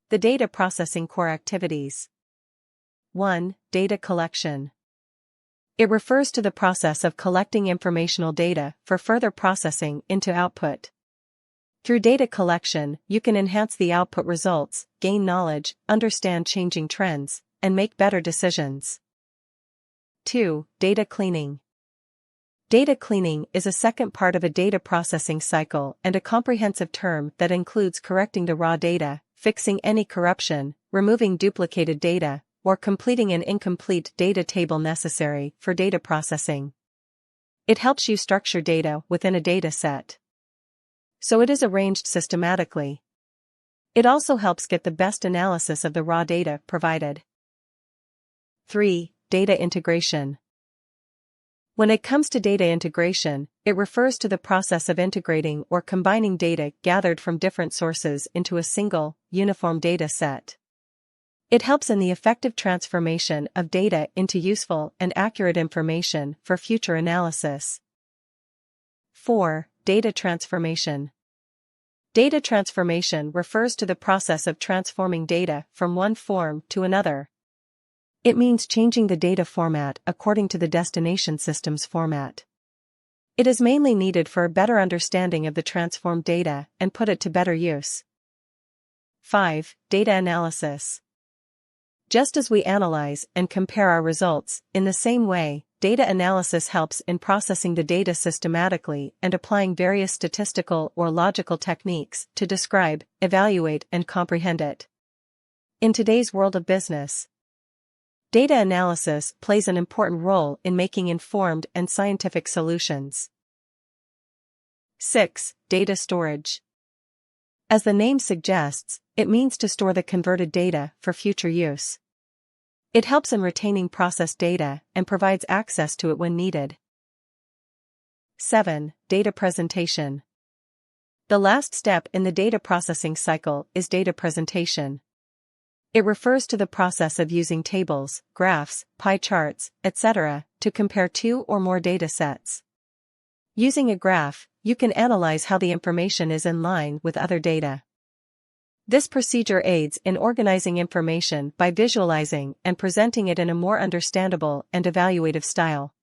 The data processing core activities. 1. Data collection. It refers to the process of collecting informational data for further processing into output. Through data collection, you can enhance the output results, gain knowledge, understand changing trends, and make better decisions. 2. Data cleaning. Data cleaning is a second part of a data processing cycle and a comprehensive term that includes correcting the raw data, fixing any corruption, removing duplicated data, or completing an incomplete data table necessary for data processing. It helps you structure data within a data set, so it is arranged systematically. It also helps get the best analysis of the raw data provided. 3. Data integration. When it comes to data integration, it refers to the process of integrating or combining data gathered from different sources into a single, uniform data set. It helps in the effective transformation of data into useful and accurate information for future analysis. 4. Data transformation. Data transformation refers to the process of transforming data from one form to another. It means changing the data format according to the destination system's format. It is mainly needed for a better understanding of the transformed data and put it to better use. 5. Data analysis. Just as we analyze and compare our results, in the same way, data analysis helps in processing the data systematically and applying various statistical or logical techniques to describe, evaluate, and comprehend it. In today's world of business, data analysis plays an important role in making informed and scientific solutions. 6. Data storage. As the name suggests, it means to store the converted data for future use. It helps in retaining processed data and provides access to it when needed. 7. Data presentation. The last step in the data processing cycle is data presentation. It refers to the process of using tables, graphs, pie charts, etc., to compare two or more data sets. Using a graph, you can analyze how the information is in line with other data. This procedure aids in organizing information by visualizing and presenting it in a more understandable and evaluative style.